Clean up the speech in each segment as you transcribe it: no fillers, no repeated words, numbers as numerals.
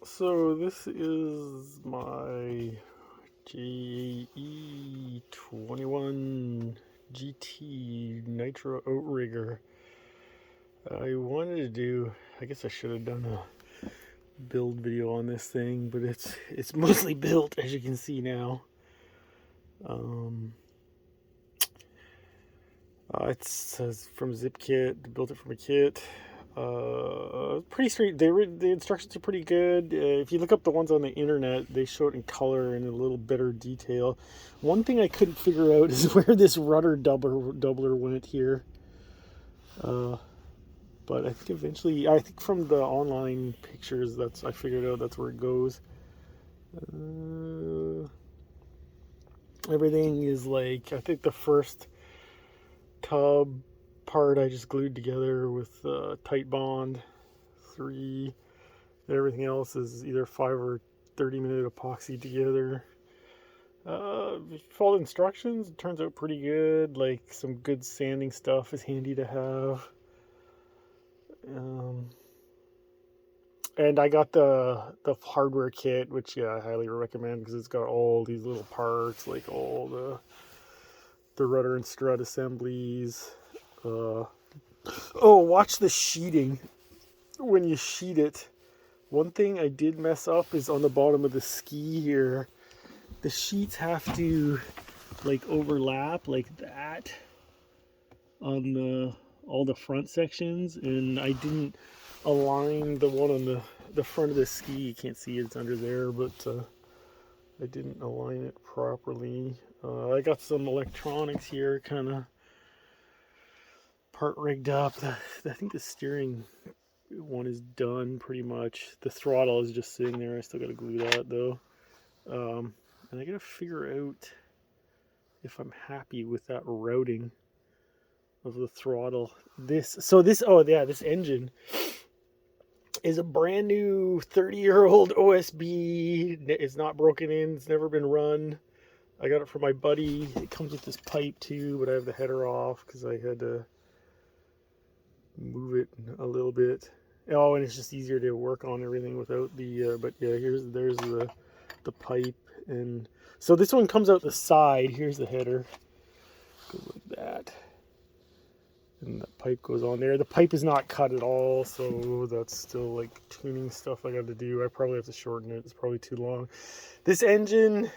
So this is my JE21 GT Nitro outrigger. I wanted to do, I guess I should have done a build video on this thing, but it's mostly built, as you can see now. Um, it's from Zipkit, built it from a kit. Pretty straight. The instructions are pretty good. If you look up the ones on the internet, they show it in color and a little better detail. One thing I couldn't figure out is where this rudder doubler went here. But I think eventually, I think from the online pictures, I figured out that's where it goes. Everything is like, I think the first tub part I just glued together with tight bond 3. Everything else is either 5 or 30-minute epoxy together. If you follow the instructions, it turns out pretty good. Like, some good sanding stuff is handy to have. And I got the hardware kit, which I highly recommend because it's got all these little parts, like all the rudder and strut assemblies. Watch the sheeting when you sheet it. One thing I did mess up is on the bottom of the ski here. The sheets have to like overlap like that on all the front sections, and I didn't align the one on the front of the ski. You can't see it, it's under there, but I didn't align it properly. I got some electronics here kind of part rigged up. I think the steering one is done pretty much. The throttle is just sitting there. I still got to glue that though. And I got to figure out if I'm happy with that routing of the throttle. This engine is a brand new 30-year-old OSB. It's not broken in. It's never been run. I got it from my buddy. It comes with this pipe too, but I have the header off because I had to move it a little bit. Oh, and it's just easier to work on everything without the. But yeah, there's the pipe, and so this one comes out the side. Here's the header. Goes like that. And the pipe goes on there. The pipe is not cut at all, so that's still like tuning stuff I got to do. I probably have to shorten it. It's probably too long. This engine,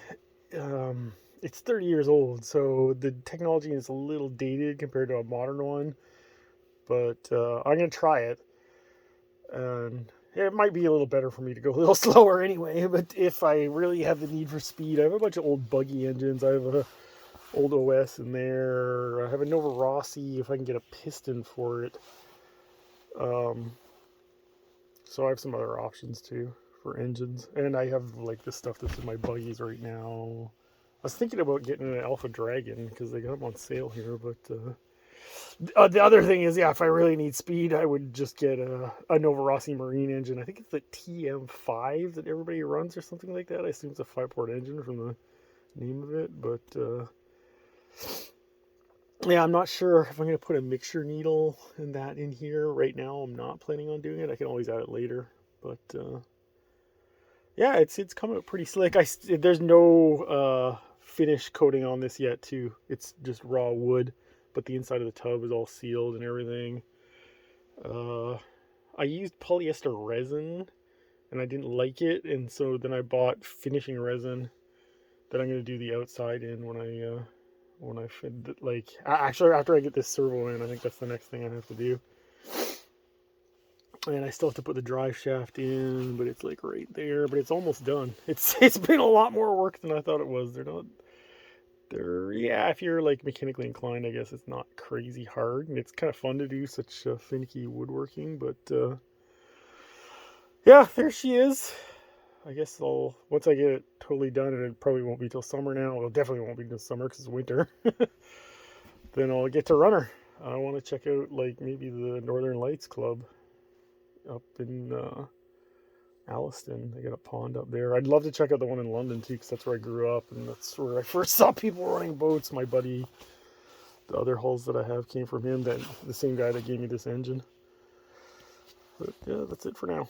it's 30 years old, so the technology is a little dated compared to a modern one. But I'm going to try it. And it might be a little better for me to go a little slower anyway, but if I really have the need for speed, I have a bunch of old buggy engines. I have a old OS in there. I have a Nova Rossi if I can get a piston for it. So I have some other options too for engines. And I have like the stuff that's in my buggies right now. I was thinking about getting an Alpha Dragon because they got them on sale here, but the other thing is, if I really need speed, I would just get a Nova Rossi Marine engine. I think it's the TM5 that everybody runs or something like that. I assume it's a 5-port engine from the name of it, but yeah, I'm not sure if I'm going to put a mixture needle and that in here. Right now, I'm not planning on doing it. I can always add it later, but yeah, it's coming out pretty slick. There's no finish coating on this yet, too. It's just raw wood, but the inside of the tub is all sealed and everything. I used polyester resin, and I didn't like it, and so then I bought finishing resin that I'm going to do the outside in when I fit, like, actually after I get this servo in. I think that's the next thing I have to do. And I still have to put the drive shaft in, but it's like right there, but it's almost done. It's been a lot more work than I thought it was. If you're like mechanically inclined, I guess it's not crazy hard, and it's kind of fun to do such finicky woodworking, but yeah, there she is. I guess once I get it totally done, and it probably won't be till summer now. Well, it definitely won't be till summer because it's winter. Then I'll get to run her. I want to check out like maybe the Northern Lights Club up in Alliston. They got a pond up there. I'd love to check out the one in London too, because that's where I grew up, and that's where I first saw people running boats. My buddy, the other hulls that I have came from him, the same guy that gave me this engine. But yeah, that's it for now.